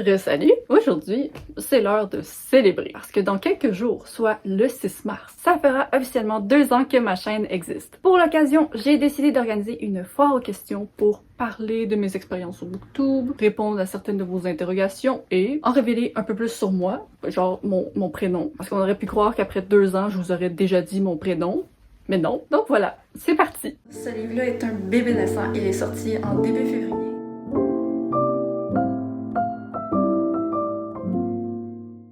Salut! Aujourd'hui, c'est l'heure de célébrer parce que dans quelques jours, soit le 6 mars, ça fera officiellement 2 ans que ma chaîne existe. Pour l'occasion, j'ai décidé d'organiser une foire aux questions pour parler de mes expériences sur Booktube, répondre à certaines de vos interrogations et en révéler un peu plus sur moi, genre mon prénom. Parce qu'on aurait pu croire qu'après 2 ans, je vous aurais déjà dit mon prénom. Mais non. Donc voilà, c'est parti! Ce livre-là est un bébé naissant. Il est sorti en début février.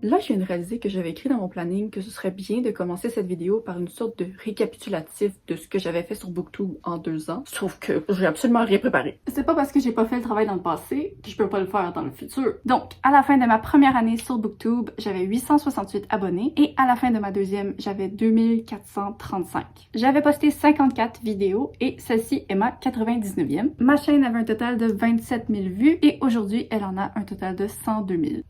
Là, je viens de réaliser que j'avais écrit dans mon planning que ce serait bien de commencer cette vidéo par une sorte de récapitulatif de ce que j'avais fait sur Booktube en 2 ans. Sauf que j'ai absolument rien préparé. C'est pas parce que j'ai pas fait le travail dans le passé que je peux pas le faire dans le futur. Donc, à la fin de ma première année sur Booktube, j'avais 868 abonnés et à la fin de ma deuxième, j'avais 2435. J'avais posté 54 vidéos et celle-ci est ma 99e. Ma chaîne avait un total de 27 000 vues et aujourd'hui, elle en a un total de 102 000.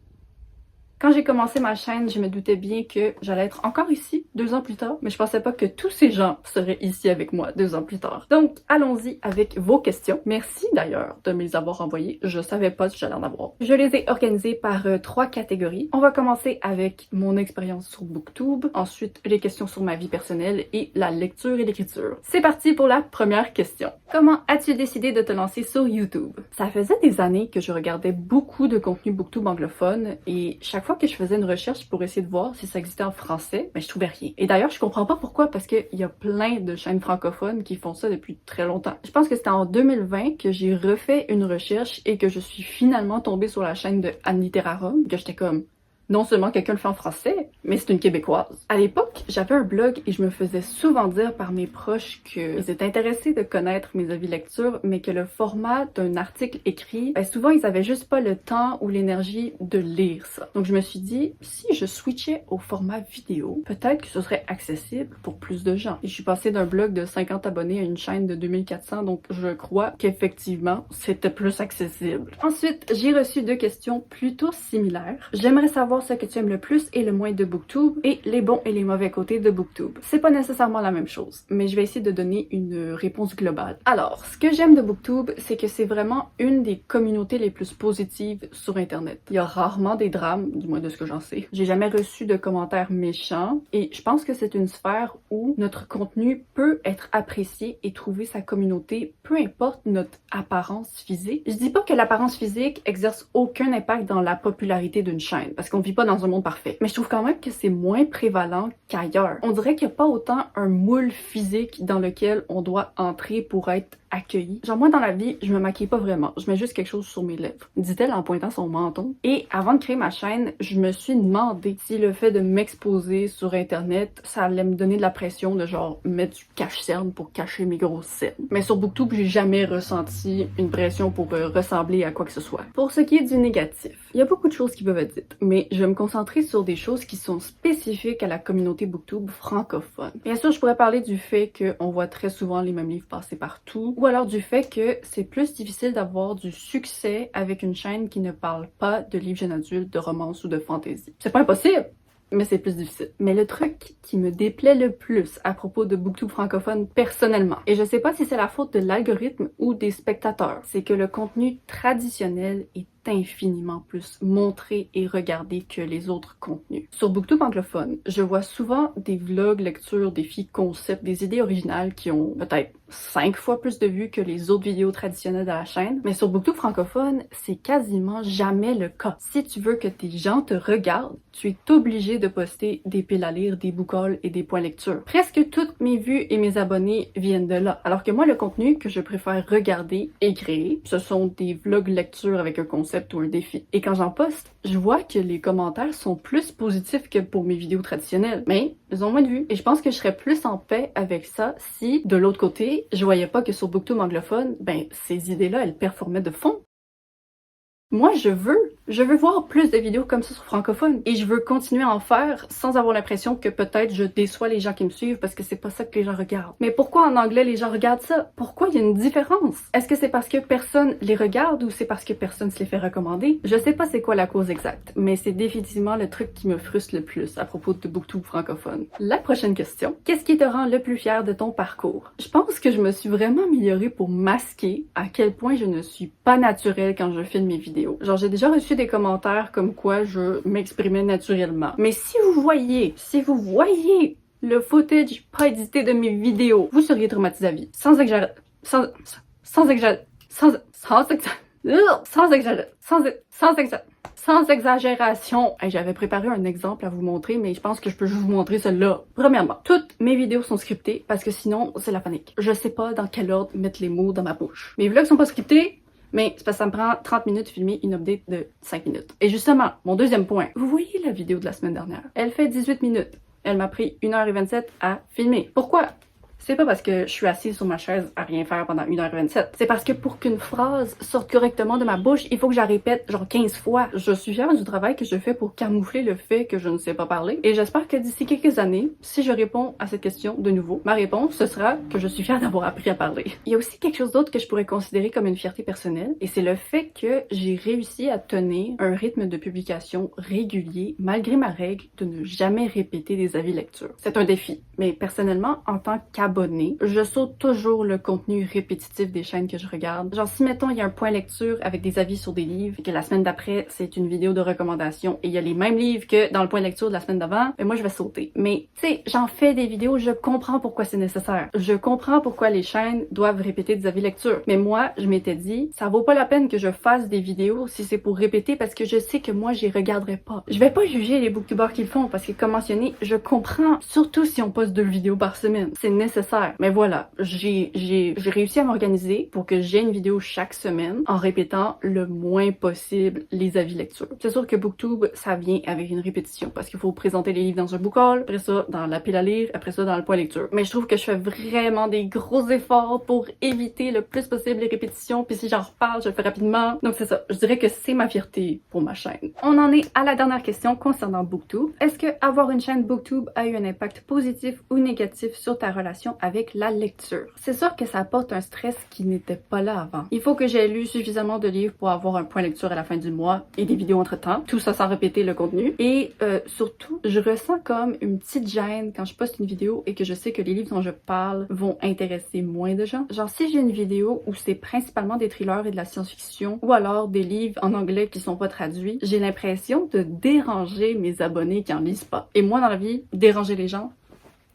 Quand j'ai commencé ma chaîne, je me doutais bien que j'allais être encore ici 2 ans plus tard, mais je pensais pas que tous ces gens seraient ici avec moi 2 ans plus tard. Donc, allons-y avec vos questions. Merci d'ailleurs de me les avoir envoyées. Je savais pas si j'allais en avoir. Je les ai organisées par 3 catégories. On va commencer avec mon expérience sur Booktube, ensuite les questions sur ma vie personnelle et la lecture et l'écriture. C'est parti pour la première question. Comment as-tu décidé de te lancer sur YouTube? Ça faisait des années que je regardais beaucoup de contenu Booktube anglophone et chaque fois que je faisais une recherche pour essayer de voir si ça existait en français, mais je trouvais rien. Et d'ailleurs, je comprends pas pourquoi, parce qu'il y a plein de chaînes francophones qui font ça depuis très longtemps. Je pense que c'était en 2020 que j'ai refait une recherche et que je suis finalement tombée sur la chaîne de Anne Literarum, que j'étais comme... Non seulement quelqu'un le fait en français, mais c'est une Québécoise. À l'époque, j'avais un blog et je me faisais souvent dire par mes proches qu'ils étaient intéressés de connaître mes avis lecture, mais que le format d'un article écrit, souvent ils avaient juste pas le temps ou l'énergie de lire ça. Donc je me suis dit, si je switchais au format vidéo, peut-être que ce serait accessible pour plus de gens. Et je suis passée d'un blog de 50 abonnés à une chaîne de 2400, donc je crois qu'effectivement, c'était plus accessible. Ensuite, j'ai reçu 2 questions plutôt similaires. J'aimerais savoir ce que tu aimes le plus et le moins de Booktube et les bons et les mauvais côtés de Booktube. C'est pas nécessairement la même chose, mais je vais essayer de donner une réponse globale. Alors, ce que j'aime de Booktube, c'est que c'est vraiment une des communautés les plus positives sur Internet. Il y a rarement des drames, du moins de ce que j'en sais. J'ai jamais reçu de commentaires méchants et je pense que c'est une sphère où notre contenu peut être apprécié et trouver sa communauté, peu importe notre apparence physique. Je dis pas que l'apparence physique exerce aucun impact dans la popularité d'une chaîne, parce qu'on vit pas dans un monde parfait. Mais je trouve quand même que c'est moins prévalent qu'ailleurs. On dirait qu'il n'y a pas autant un moule physique dans lequel on doit entrer pour être accueilli. Genre moi dans la vie, je me maquille pas vraiment. Je mets juste quelque chose sur mes lèvres, dit-elle en pointant son menton. Et avant de créer ma chaîne, je me suis demandé si le fait de m'exposer sur internet, ça allait me donner de la pression de genre mettre du cache-cerne pour cacher mes grosses cernes. Mais sur Booktube, j'ai jamais ressenti une pression pour ressembler à quoi que ce soit. Pour ce qui est du négatif, il y a beaucoup de choses qui peuvent être dites, mais je vais me concentrer sur des choses qui sont spécifiques à la communauté Booktube francophone. Bien sûr, je pourrais parler du fait qu'on voit très souvent les mêmes livres passer partout, ou alors du fait que c'est plus difficile d'avoir du succès avec une chaîne qui ne parle pas de livres jeunes adultes, de romance ou de fantasy. C'est pas impossible, mais c'est plus difficile. Mais le truc qui me déplaît le plus à propos de Booktube francophone personnellement, et je sais pas si c'est la faute de l'algorithme ou des spectateurs, c'est que le contenu traditionnel est infiniment plus montré et regardé que les autres contenus. Sur Booktube anglophone, je vois souvent des vlogs, lectures, défis, concepts, des idées originales qui ont peut-être 5 fois plus de vues que les autres vidéos traditionnelles de la chaîne, mais sur Booktube francophone, c'est quasiment jamais le cas. Si tu veux que tes gens te regardent, tu es obligé de poster des piles à lire, des book hauls et des points lecture. Presque toutes mes vues et mes abonnés viennent de là, alors que moi, le contenu que je préfère regarder et créer, ce sont des vlogs lecture avec un concept ou un défi. Et quand j'en poste, je vois que les commentaires sont plus positifs que pour mes vidéos traditionnelles, mais ils ont moins de vues. Et je pense que je serais plus en paix avec ça si, de l'autre côté, je voyais pas que sur Booktube anglophone, ces idées-là, elles performaient de fond. Moi, je veux voir plus de vidéos comme ça sur francophone et je veux continuer à en faire sans avoir l'impression que peut-être je déçois les gens qui me suivent parce que c'est pas ça que les gens regardent. Mais pourquoi en anglais les gens regardent ça? Pourquoi il y a une différence? Est-ce que c'est parce que personne les regarde ou c'est parce que personne se les fait recommander? Je sais pas c'est quoi la cause exacte, mais c'est définitivement le truc qui me frustre le plus à propos de Booktube francophone. La prochaine question. Qu'est-ce qui te rend le plus fier de ton parcours? Je pense que je me suis vraiment améliorée pour masquer à quel point je ne suis pas naturelle quand je filme mes vidéos. Genre, j'ai déjà reçu des commentaires comme quoi je m'exprimais naturellement. Mais si vous voyez le footage pas édité de mes vidéos, vous seriez traumatisé à vie. Sans exagérer. Sans exagération. Hey, j'avais préparé un exemple à vous montrer, mais je pense que je peux juste vous montrer celle-là. Premièrement, toutes mes vidéos sont scriptées parce que sinon, c'est la panique. Je sais pas dans quel ordre mettre les mots dans ma bouche. Mes vlogs sont pas scriptés, mais c'est parce que ça me prend 30 minutes de filmer une update de 5 minutes. Et justement, mon deuxième point. Vous voyez la vidéo de la semaine dernière? Elle fait 18 minutes. Elle m'a pris 1h27 à filmer. Pourquoi? C'est pas parce que je suis assise sur ma chaise à rien faire pendant 1h27. C'est parce que pour qu'une phrase sorte correctement de ma bouche, il faut que je la répète genre 15 fois. Je suis fière du travail que je fais pour camoufler le fait que je ne sais pas parler. Et j'espère que d'ici quelques années, si je réponds à cette question de nouveau, ma réponse, ce sera que je suis fière d'avoir appris à parler. Il y a aussi quelque chose d'autre que je pourrais considérer comme une fierté personnelle, et c'est le fait que j'ai réussi à tenir un rythme de publication régulier, malgré ma règle de ne jamais répéter des avis lecture. C'est un défi, mais personnellement, en tant qu'abonné, je saute toujours le contenu répétitif des chaînes que je regarde. Genre si mettons il y a un point lecture avec des avis sur des livres et que la semaine d'après c'est une vidéo de recommandation et il y a les mêmes livres que dans le point lecture de la semaine d'avant, ben moi je vais sauter. Mais tu sais, j'en fais des vidéos, je comprends pourquoi c'est nécessaire. Je comprends pourquoi les chaînes doivent répéter des avis lecture. Mais moi, je m'étais dit, ça vaut pas la peine que je fasse des vidéos si c'est pour répéter parce que je sais que moi j'y regarderai pas. Je vais pas juger les booktubers qui le font parce que comme mentionné, je comprends, surtout si on poste 2 vidéos par semaine. C'est nécessaire. Mais voilà, j'ai réussi à m'organiser pour que j'ai une vidéo chaque semaine en répétant le moins possible les avis lecture. C'est sûr que Booktube, ça vient avec une répétition parce qu'il faut présenter les livres dans un book haul, après ça dans la pile à lire, après ça dans le point lecture. Mais je trouve que je fais vraiment des gros efforts pour éviter le plus possible les répétitions, puis si j'en reparle, je le fais rapidement. Donc c'est ça, je dirais que c'est ma fierté pour ma chaîne. On en est à la dernière question concernant Booktube. Est-ce que avoir une chaîne Booktube a eu un impact positif ou négatif sur ta relation avec la lecture? C'est sûr que ça apporte un stress qui n'était pas là avant. Il faut que j'ai lu suffisamment de livres pour avoir un point lecture à la fin du mois et des vidéos entre temps. Tout ça sans répéter le contenu. Et surtout, je ressens comme une petite gêne quand je poste une vidéo et que je sais que les livres dont je parle vont intéresser moins de gens. Genre si j'ai une vidéo où c'est principalement des thrillers et de la science-fiction ou alors des livres en anglais qui sont pas traduits, j'ai l'impression de déranger mes abonnés qui en lisent pas. Et moi dans la vie, déranger les gens,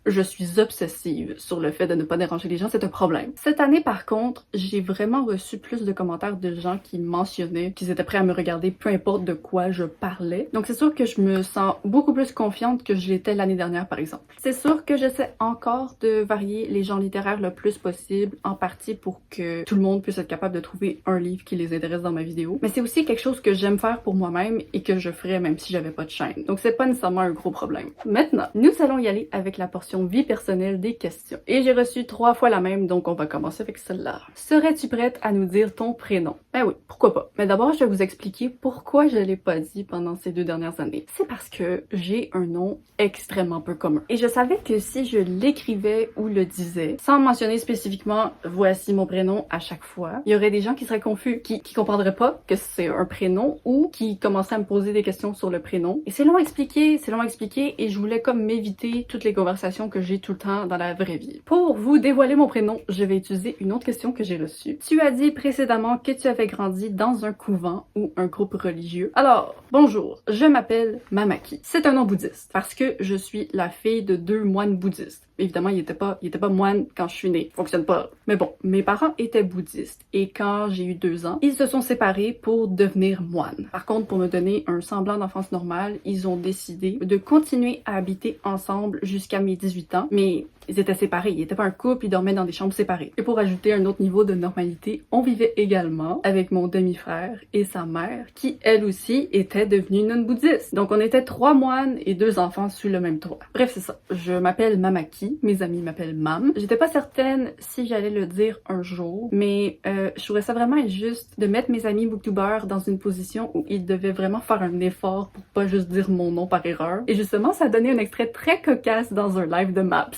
je suis obsessive sur le fait de ne pas déranger les gens, c'est un problème. Cette année, par contre, j'ai vraiment reçu plus de commentaires de gens qui mentionnaient qu'ils étaient prêts à me regarder peu importe de quoi je parlais. Donc c'est sûr que je me sens beaucoup plus confiante que je l'étais l'année dernière, par exemple. C'est sûr que j'essaie encore de varier les genres littéraires le plus possible, en partie pour que tout le monde puisse être capable de trouver un livre qui les intéresse dans ma vidéo. Mais c'est aussi quelque chose que j'aime faire pour moi-même et que je ferais même si j'avais pas de chaîne. Donc c'est pas nécessairement un gros problème. Maintenant, nous allons y aller avec la portion vie personnelle des questions. Et j'ai reçu 3 fois la même, donc on va commencer avec celle-là. Serais-tu prête à nous dire ton prénom? Ben oui, pourquoi pas. Mais d'abord, je vais vous expliquer pourquoi je l'ai pas dit pendant ces 2 dernières années. C'est parce que j'ai un nom extrêmement peu commun. Et je savais que si je l'écrivais ou le disais, sans mentionner spécifiquement « voici mon prénom » à chaque fois, il y aurait des gens qui seraient confus, qui comprendraient pas que c'est un prénom ou qui commenceraient à me poser des questions sur le prénom. Et c'est long à expliquer, et je voulais comme m'éviter toutes les conversations que j'ai tout le temps dans la vraie vie. Pour vous dévoiler mon prénom, je vais utiliser une autre question que j'ai reçue. Tu as dit précédemment que tu avais grandi dans un couvent ou un groupe religieux. Alors, bonjour, je m'appelle Mamaki. C'est un nom bouddhiste parce que je suis la fille de 2 moines bouddhistes. Évidemment, il était pas moine quand je suis née. Fonctionne pas. Mais bon, mes parents étaient bouddhistes et quand j'ai eu 2 ans, ils se sont séparés pour devenir moines. Par contre, pour me donner un semblant d'enfance normale, ils ont décidé de continuer à habiter ensemble jusqu'à mes 18 ans, mais ils étaient séparés, ils étaient pas un couple, ils dormaient dans des chambres séparées. Et pour ajouter un autre niveau de normalité, on vivait également avec mon demi-frère et sa mère, qui elle aussi était devenue nonne bouddhiste. Donc on était 3 moines et 2 enfants sous le même toit. Bref, c'est ça. Je m'appelle Mamaki, mes amis m'appellent Mam. J'étais pas certaine si j'allais le dire un jour, mais je trouvais ça vraiment injuste de mettre mes amis booktubers dans une position où ils devaient vraiment faire un effort pour pas juste dire mon nom par erreur. Et justement, ça a donné un extrait très cocasse dans un live de Maps.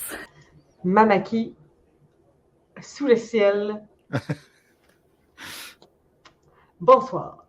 Mamaki, sous le ciel. Bonsoir.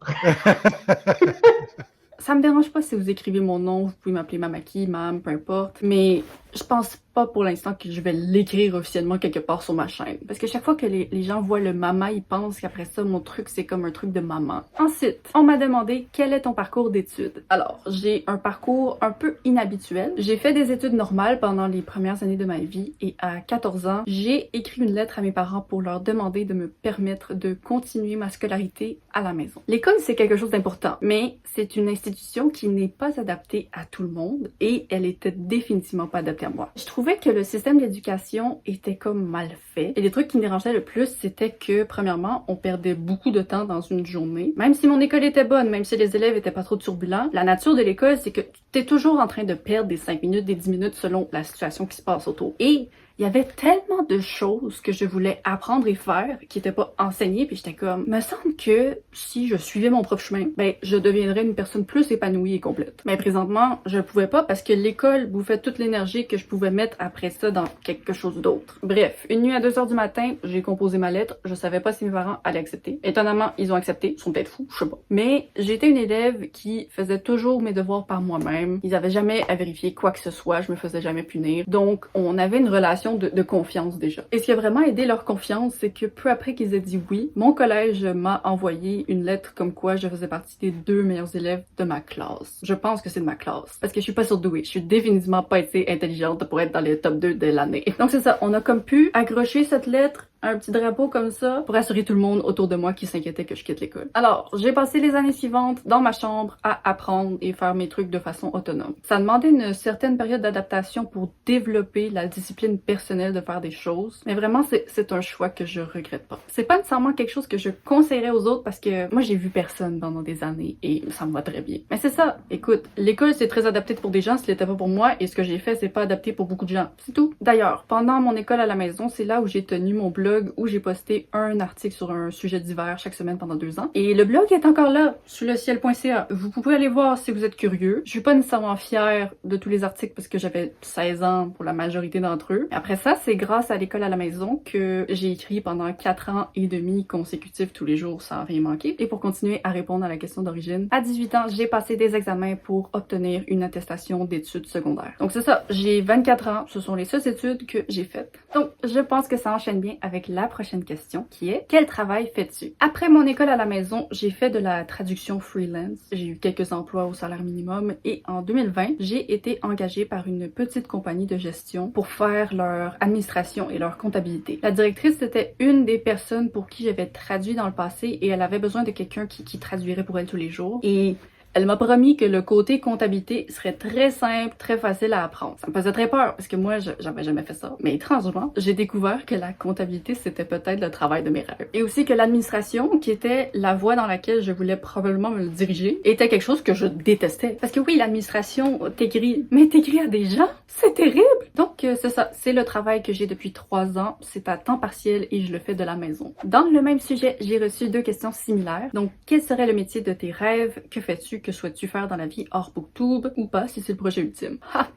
Ça me dérange pas si vous écrivez mon nom, vous pouvez m'appeler Mamaki, Mam, peu importe, mais je pense pas pour l'instant que je vais l'écrire officiellement quelque part sur ma chaîne. Parce que chaque fois que les gens voient le mama, ils pensent qu'après ça, mon truc, c'est comme un truc de maman. Ensuite, on m'a demandé quel est ton parcours d'études. Alors, j'ai un parcours un peu inhabituel. J'ai fait des études normales pendant les premières années de ma vie et à 14 ans, j'ai écrit une lettre à mes parents pour leur demander de me permettre de continuer ma scolarité à la maison. L'école, c'est quelque chose d'important, mais c'est une institution qui n'est pas adaptée à tout le monde et elle était définitivement pas adaptée à moi. Je trouvais que le système d'éducation était comme mal fait. Et les trucs qui me dérangeaient le plus, c'était que, premièrement, on perdait beaucoup de temps dans une journée. Même si mon école était bonne, même si les élèves étaient pas trop turbulents, la nature de l'école, c'est que tu es toujours en train de perdre des 5 minutes, des 10 minutes selon la situation qui se passe autour. Et il y avait tellement de choses que je voulais apprendre et faire qui n'étaient pas enseignées, puis j'étais comme, me semble que si je suivais mon propre chemin, ben je deviendrais une personne plus épanouie et complète. Mais présentement, je pouvais pas parce que l'école bouffait toute l'énergie que je pouvais mettre après ça dans quelque chose d'autre. Bref, une nuit à 2h du matin, j'ai composé ma lettre, je savais pas si mes parents allaient accepter. Étonnamment, ils ont accepté, ils sont peut-être fous, je sais pas. Mais j'étais une élève qui faisait toujours mes devoirs par moi-même. Ils avaient jamais à vérifier quoi que ce soit, je me faisais jamais punir. Donc, on avait une relation de confiance déjà. Et ce qui a vraiment aidé leur confiance, c'est que peu après qu'ils aient dit oui, mon collège m'a envoyé une lettre comme quoi je faisais partie des 2 meilleurs élèves de ma classe. Je pense que c'est de ma classe. Parce que je suis pas surdouée. Je suis définitivement pas été intelligente pour être dans les top 2 de l'année. Donc c'est ça, on a comme pu accrocher cette lettre à un petit drapeau comme ça pour assurer tout le monde autour de moi qui s'inquiétait que je quitte l'école. Alors, j'ai passé les années suivantes dans ma chambre à apprendre et faire mes trucs de façon autonome. Ça demandait une certaine période d'adaptation pour développer la discipline personnelle de faire des choses, mais vraiment c'est un choix que je regrette pas. C'est pas nécessairement quelque chose que je conseillerais aux autres parce que moi j'ai vu personne pendant des années et ça me va très bien. Mais c'est ça, écoute, l'école c'est très adapté pour des gens, ce l'était pas pour moi et ce que j'ai fait c'est pas adapté pour beaucoup de gens. C'est tout. D'ailleurs, pendant mon école à la maison, c'est là où j'ai tenu mon blog où j'ai posté un article sur un sujet divers chaque semaine pendant 2 ans. Et le blog est encore là, sur le ciel.ca. Vous pouvez aller voir si vous êtes curieux. Je suis pas nécessairement fière de tous les articles parce que j'avais 16 ans pour la majorité d'entre eux. Après ça, c'est grâce à l'école à la maison que j'ai écrit pendant 4 ans et demi consécutifs tous les jours sans rien manquer. Et pour continuer à répondre à la question d'origine, à 18 ans, j'ai passé des examens pour obtenir une attestation d'études secondaires. Donc c'est ça, j'ai 24 ans, ce sont les seules études que j'ai faites. Donc je pense que ça enchaîne bien avec la prochaine question qui est quel travail fais-tu? Après mon école à la maison, j'ai fait de la traduction freelance. J'ai eu quelques emplois au salaire minimum et en 2020, j'ai été engagée par une petite compagnie de gestion pour faire leur administration et leur comptabilité. La directrice était une des personnes pour qui j'avais traduit dans le passé et elle avait besoin de quelqu'un qui traduirait pour elle tous les jours. Et elle m'a promis que le côté comptabilité serait très simple, très facile à apprendre. Ça me faisait très peur parce que moi, j'avais jamais fait ça. Mais étrangement, j'ai découvert que la comptabilité, c'était peut-être le travail de mes rêves. Et aussi que l'administration, qui était la voie dans laquelle je voulais probablement me diriger, était quelque chose que je détestais. Parce que oui, l'administration, t'écris, mais t'écris à des gens, c'est terrible! Donc, c'est ça, c'est le travail que j'ai depuis 3 ans. C'est à temps partiel et je le fais de la maison. Dans le même sujet, j'ai reçu 2 questions similaires. Donc, quel serait le métier de tes rêves? Que fais-tu? Que souhaites-tu faire dans la vie hors BookTube ou pas si c'est le projet ultime? Ha!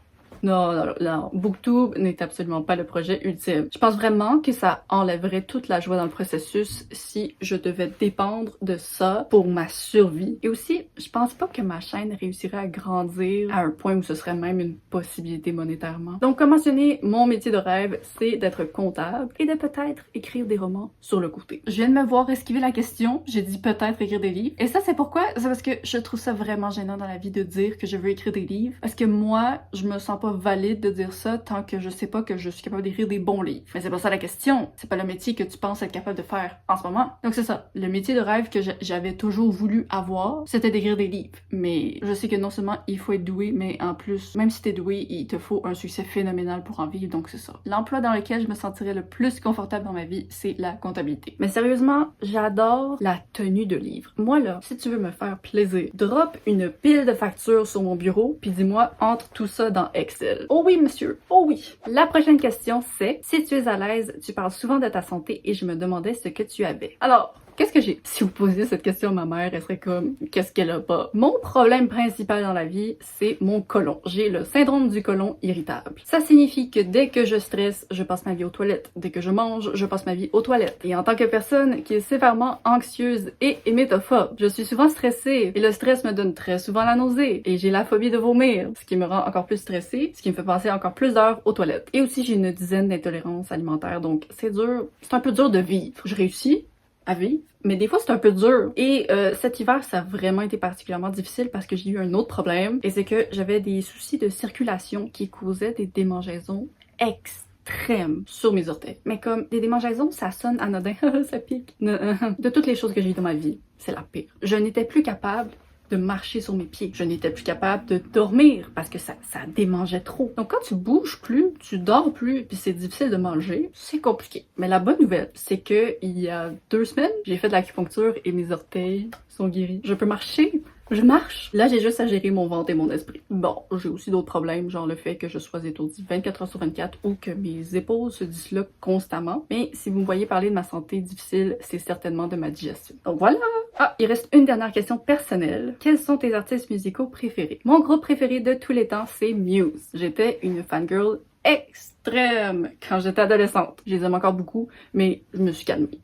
Non, BookTube n'est absolument pas le projet ultime. Je pense vraiment que ça enlèverait toute la joie dans le processus si je devais dépendre de ça pour ma survie. Et aussi, je pense pas que ma chaîne réussirait à grandir à un point où ce serait même une possibilité monétairement. Donc, comme mentionné, mon métier de rêve, c'est d'être comptable et de peut-être écrire des romans sur le côté. Je viens de me voir esquiver la question, j'ai dit peut-être écrire des livres. Et ça, c'est pourquoi? C'est parce que je trouve ça vraiment gênant dans la vie de dire que je veux écrire des livres. Parce que moi, je me sens pas valide de dire ça tant que je sais pas que je suis capable d'écrire des bons livres. Mais c'est pas ça la question. C'est pas le métier que tu penses être capable de faire en ce moment. Donc c'est ça. Le métier de rêve que j'avais toujours voulu avoir, c'était d'écrire des livres. Mais je sais que non seulement il faut être doué, mais en plus, même si t'es doué, il te faut un succès phénoménal pour en vivre. Donc c'est ça. L'emploi dans lequel je me sentirais le plus confortable dans ma vie, c'est la comptabilité. Mais sérieusement, j'adore la tenue de livre. Moi là, si tu veux me faire plaisir, drop une pile de factures sur mon bureau, puis dis-moi, entre tout ça dans Excel. Oh oui, monsieur. Oh oui. La prochaine question, c'est si tu es à l'aise, tu parles souvent de ta santé et je me demandais ce que tu avais. Alors, Qu'est-ce que j'ai? Si vous posiez cette question à ma mère, elle serait comme, qu'est-ce qu'elle a pas? Mon problème principal dans la vie, c'est mon côlon. J'ai le syndrome du côlon irritable. Ça signifie que dès que je stresse, je passe ma vie aux toilettes. Dès que je mange, je passe ma vie aux toilettes. Et en tant que personne qui est sévèrement anxieuse et hémétophobe, je suis souvent stressée et le stress me donne très souvent la nausée et j'ai la phobie de vomir, ce qui me rend encore plus stressée, ce qui me fait passer encore plus d'heures aux toilettes. Et aussi, j'ai une dizaine d'intolérances alimentaires, donc c'est dur, c'est un peu dur de vivre. Je réussis à vivre, mais des fois c'est un peu dur. Et cet hiver, ça a vraiment été particulièrement difficile parce que j'ai eu un autre problème, et c'est que j'avais des soucis de circulation qui causaient des démangeaisons extrêmes sur mes orteils. Mais comme des démangeaisons, ça sonne anodin, ça pique. De toutes les choses que j'ai eues dans ma vie, c'est la pire. Je n'étais plus capable de marcher sur mes pieds. Je n'étais plus capable de dormir parce que ça démangeait trop. Donc quand tu bouges plus, tu dors plus, puis c'est difficile de manger, c'est compliqué. Mais la bonne nouvelle, c'est que il y a 2 semaines, j'ai fait de l'acupuncture et mes orteils sont guéris. Je peux marcher. Je marche. Là, j'ai juste à gérer mon ventre et mon esprit. Bon, j'ai aussi d'autres problèmes, genre le fait que je sois étourdie 24 heures sur 24 ou que mes épaules se disloquent constamment. Mais si vous me voyez parler de ma santé difficile, c'est certainement de ma digestion. Donc voilà! Ah, il reste une dernière question personnelle. Quels sont tes artistes musicaux préférés? Mon groupe préféré de tous les temps, c'est Muse. J'étais une fangirl extrême quand j'étais adolescente. Je les aime encore beaucoup, mais je me suis calmée.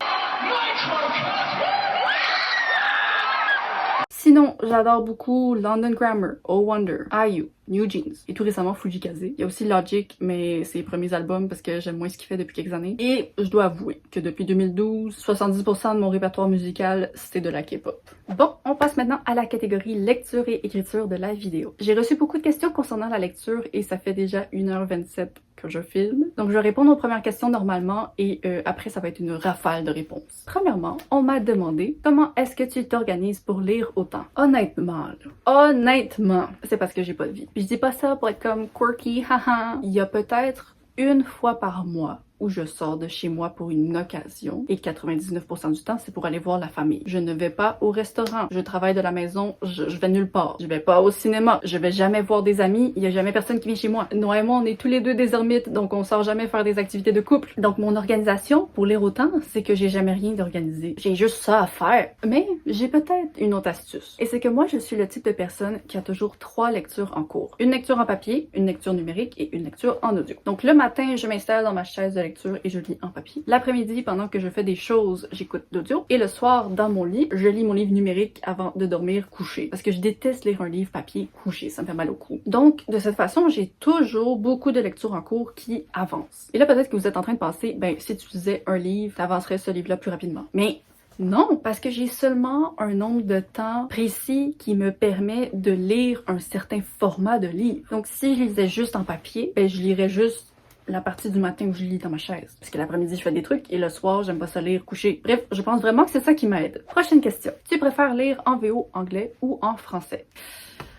Sinon, j'adore beaucoup London Grammar, Oh Wonder, IU, New Jeans et tout récemment Fujikaze. Il y a aussi Logic, mais ses premiers albums parce que j'aime moins ce qu'il fait depuis quelques années. Et je dois avouer que depuis 2012, 70% de mon répertoire musical, c'est de la K-pop. Bon, on passe maintenant à la catégorie lecture et écriture de la vidéo. J'ai reçu beaucoup de questions concernant la lecture et ça fait déjà 1h27 que je filme. Donc je vais répondre aux premières questions normalement et après ça va être une rafale de réponses. Premièrement, on m'a demandé comment est-ce que tu t'organises pour lire autant? Honnêtement, c'est parce que j'ai pas de vie. Puis je dis pas ça pour être comme quirky, haha. Il y a peut-être une fois par mois où je sors de chez moi pour une occasion et 99% du temps c'est pour aller voir la famille. Je ne vais pas au restaurant, je travaille de la maison, je vais nulle part. Je vais pas au cinéma, je vais jamais voir des amis, il y a jamais personne qui vient chez moi. Noah et moi on est tous les deux des ermites donc on sort jamais faire des activités de couple. Donc mon organisation pour lire autant c'est que j'ai jamais rien d'organisé. J'ai juste ça à faire. Mais j'ai peut-être une autre astuce. Et c'est que moi je suis le type de personne qui a toujours 3 lectures en cours. Une lecture en papier, une lecture numérique et une lecture en audio. Donc le matin je m'installe dans ma chaise de lecture et je lis en papier. L'après-midi, pendant que je fais des choses, j'écoute d'audio. Et le soir, dans mon lit, je lis mon livre numérique avant de dormir couché. Parce que je déteste lire un livre papier couché, ça me fait mal au cou. Donc, de cette façon, j'ai toujours beaucoup de lectures en cours qui avancent. Et là, peut-être que vous êtes en train de penser, ben, si tu lisais un livre, t'avancerais ce livre-là plus rapidement. Mais non, parce que j'ai seulement un nombre de temps précis qui me permet de lire un certain format de livre. Donc, si je lisais juste en papier, ben, je lirais juste la partie du matin où je lis dans ma chaise. Parce que l'après-midi, je fais des trucs et le soir, j'aime pas ça lire couché. Bref, je pense vraiment que c'est ça qui m'aide. Prochaine question. Tu préfères lire en VO anglais ou en français?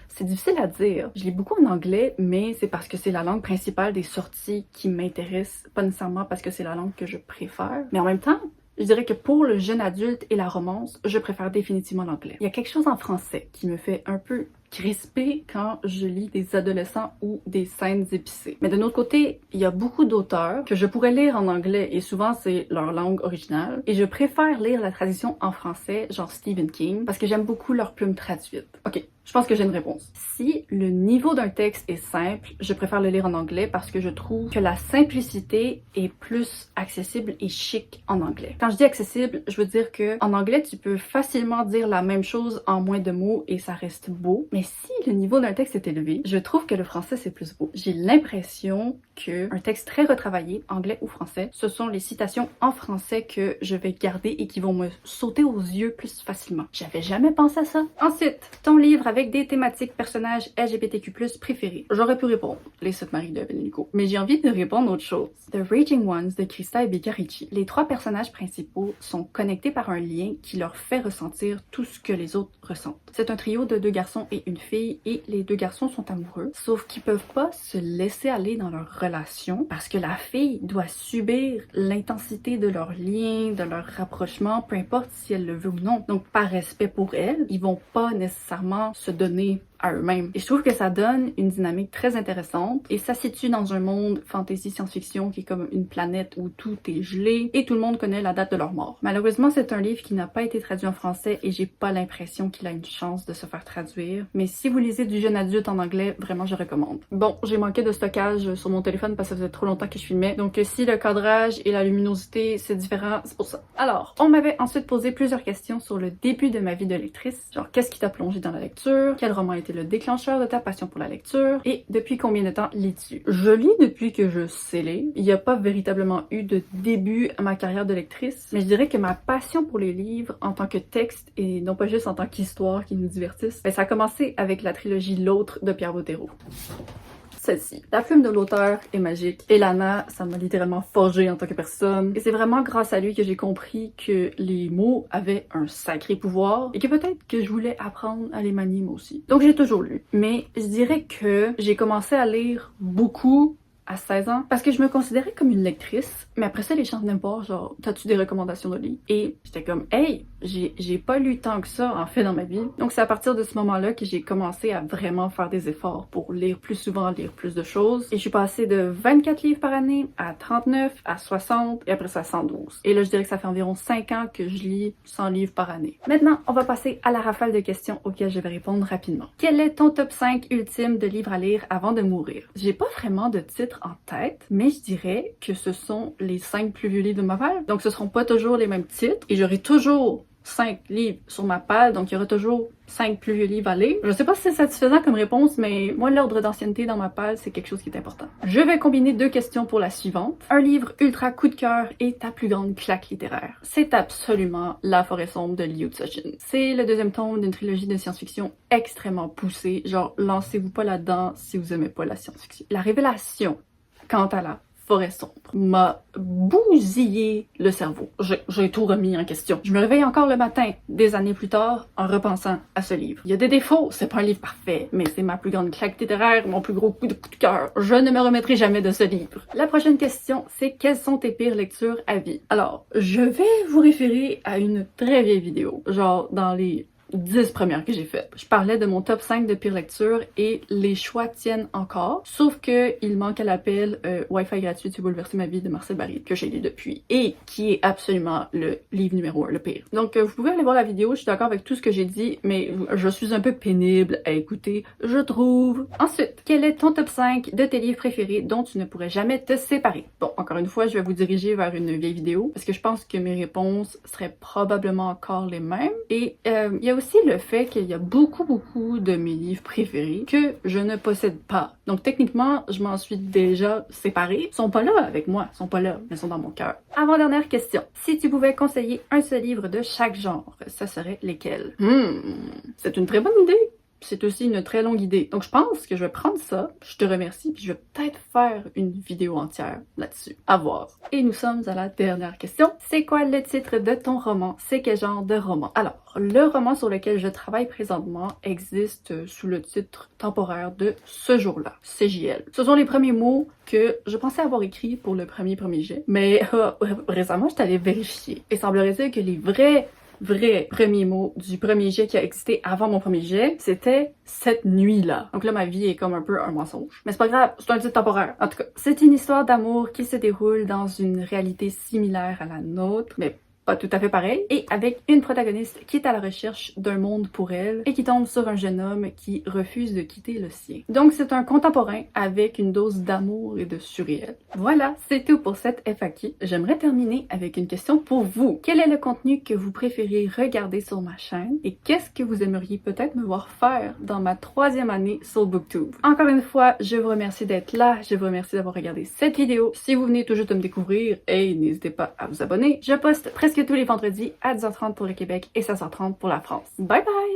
C'est difficile à dire. Je lis beaucoup en anglais, mais c'est parce que c'est la langue principale des sorties qui m'intéresse, pas nécessairement parce que c'est la langue que je préfère. Mais en même temps, je dirais que pour le jeune adulte et la romance, je préfère définitivement l'anglais. Il y a quelque chose en français qui me fait un peu crisper quand je lis des adolescents ou des scènes épicées. Mais d'un autre côté, il y a beaucoup d'auteurs que je pourrais lire en anglais et souvent c'est leur langue originale. Et je préfère lire la traduction en français, genre Stephen King, parce que j'aime beaucoup leur plume traduite. Ok, je pense que j'ai une réponse. Si le niveau d'un texte est simple, je préfère le lire en anglais parce que je trouve que la simplicité est plus accessible et chic en anglais. Quand je dis accessible, je veux dire que en anglais, tu peux facilement dire la même chose en moins de mots et ça reste beau. Mais si le niveau d'un texte est élevé, je trouve que le français c'est plus beau. J'ai l'impression que un texte très retravaillé, anglais ou français, ce sont les citations en français que je vais garder et qui vont me sauter aux yeux plus facilement. J'avais jamais pensé à ça. Ensuite, ton livre avec des thématiques personnages LGBTQ+ préférés. J'aurais pu répondre Les 7 maris de Evelyn Hugo, mais j'ai envie de répondre autre chose. The Raging Ones de Krista et Becca Ricci. Les 3 personnages principaux sont connectés par un lien qui leur fait ressentir tout ce que les autres ressentent. C'est un trio de 2 garçons et une fille et les 2 garçons sont amoureux, sauf qu'ils peuvent pas se laisser aller dans leur relation parce que la fille doit subir l'intensité de leur lien, de leur rapprochement, peu importe si elle le veut ou non. Donc par respect pour elle, ils vont pas nécessairement se donner à eux-mêmes. Et je trouve que ça donne une dynamique très intéressante et ça se situe dans un monde fantasy science-fiction qui est comme une planète où tout est gelé et tout le monde connaît la date de leur mort. Malheureusement, c'est un livre qui n'a pas été traduit en français et j'ai pas l'impression qu'il a une chance de se faire traduire. Mais si vous lisez du jeune adulte en anglais, vraiment je recommande. Bon, j'ai manqué de stockage sur mon téléphone parce que ça faisait trop longtemps que je filmais. Donc si le cadrage et la luminosité c'est différent, c'est pour ça. Alors, on m'avait ensuite posé plusieurs questions sur le début de ma vie de lectrice. Genre, qu'est-ce qui t'a plongé dans la lecture? Quel roman a été le déclencheur de ta passion pour la lecture? Et depuis combien de temps lis-tu? Je lis depuis que je sais lire. Il n'y a pas véritablement eu de début à ma carrière de lectrice, mais je dirais que ma passion pour les livres en tant que texte et non pas juste en tant qu'histoire qui nous divertissent, ben, ça a commencé avec la trilogie L'Autre de Pierre Bottero. Celle-ci. La plume de l'auteur est magique. Et Lana, ça m'a littéralement forgé en tant que personne. Et c'est vraiment grâce à lui que j'ai compris que les mots avaient un sacré pouvoir et que peut-être que je voulais apprendre à les manier moi aussi. Donc j'ai toujours lu. Mais je dirais que j'ai commencé à lire beaucoup à 16 ans, parce que je me considérais comme une lectrice, mais après ça, les gens venaient me voir, genre, t'as-tu des recommandations de livres? Et j'étais comme, hey, j'ai pas lu tant que ça, en fait, dans ma vie. Donc c'est à partir de ce moment-là que j'ai commencé à vraiment faire des efforts pour lire plus souvent, lire plus de choses. Et je suis passée de 24 livres par année à 39, à 60, et après ça, 112. Et là, je dirais que ça fait environ 5 ans que je lis 100 livres par année. Maintenant, on va passer à la rafale de questions auxquelles je vais répondre rapidement. Quel est ton top 5 ultime de livres à lire avant de mourir? J'ai pas vraiment de titre en tête, mais je dirais que ce sont les 5 plus vieux livres de ma palle. Donc ce seront pas toujours les mêmes titres et j'aurai toujours 5 livres sur ma palle, donc il y aura toujours 5 plus vieux livres à lire. Je sais pas si c'est satisfaisant comme réponse, mais moi l'ordre d'ancienneté dans ma palle, c'est quelque chose qui est important. Je vais combiner 2 questions pour la suivante. Un livre ultra coup de cœur et ta plus grande claque littéraire. C'est absolument La Forêt sombre de Liu Cixin. C'est le 2e tome d'une trilogie de science-fiction extrêmement poussée, genre lancez-vous pas là-dedans si vous aimez pas la science-fiction. La révélation quant à la Forêt sombre m'a bousillé le cerveau. J'ai tout remis en question. Je me réveille encore le matin, des années plus tard, en repensant à ce livre. Il y a des défauts, c'est pas un livre parfait, mais c'est ma plus grande claque littéraire, mon plus gros coup de cœur. Je ne me remettrai jamais de ce livre. La prochaine question, c'est quelles sont tes pires lectures à vie? Alors, je vais vous référer à une très vieille vidéo, genre dans les 10 premières que j'ai faites. Je parlais de mon top 5 de pire lecture et les choix tiennent encore, sauf que il manque à l'appel Wi-Fi gratuit, tu bouleverser ma vie de Marcel Barry, que j'ai lu depuis, et qui est absolument le livre numéro 1, le pire. Donc vous pouvez aller voir la vidéo, je suis d'accord avec tout ce que j'ai dit, mais je suis un peu pénible à écouter, je trouve. Ensuite, quel est ton top 5 de tes livres préférés dont tu ne pourrais jamais te séparer? Bon, encore une fois, je vais vous diriger vers une vieille vidéo, parce que je pense que mes réponses seraient probablement encore les mêmes, et il y a aussi le fait qu'il y a beaucoup de mes livres préférés que je ne possède pas. Donc techniquement, je m'en suis déjà séparée. Ils sont pas là avec moi, ils sont pas là, mais ils sont dans mon cœur. Avant-dernière question. Si tu pouvais conseiller un seul livre de chaque genre, ça serait lesquels? C'est une très bonne idée. C'est aussi une très longue idée. Donc je pense que je vais prendre ça, je te remercie, puis je vais peut-être faire une vidéo entière là-dessus. À voir. Et nous sommes à la dernière question. C'est quoi le titre de ton roman? C'est quel genre de roman? Alors, le roman sur lequel je travaille présentement existe sous le titre temporaire de Ce jour-là, CJL. Ce sont les premiers mots que je pensais avoir écrits pour le premier jet, mais récemment, je suis allée vérifier. Il semblerait que les vrais premiers mots du premier jet qui a existé avant mon premier jet, c'était cette nuit-là. Donc là, ma vie est comme un peu un mensonge. Mais c'est pas grave, c'est un titre temporaire. En tout cas, c'est une histoire d'amour qui se déroule dans une réalité similaire à la nôtre, mais pas tout à fait pareil, et avec une protagoniste qui est à la recherche d'un monde pour elle et qui tombe sur un jeune homme qui refuse de quitter le sien. Donc c'est un contemporain avec une dose d'amour et de surréel. Voilà, c'est tout pour cette FAQ. J'aimerais terminer avec une question pour vous. Quel est le contenu que vous préférez regarder sur ma chaîne et qu'est-ce que vous aimeriez peut-être me voir faire dans ma 3e année sur Booktube? Encore une fois, je vous remercie d'être là, je vous remercie d'avoir regardé cette vidéo. Si vous venez tout juste de me découvrir, hey, n'hésitez pas à vous abonner. Je poste presque tous les vendredis à 10h30 pour le Québec et 16h30 pour la France. Bye bye!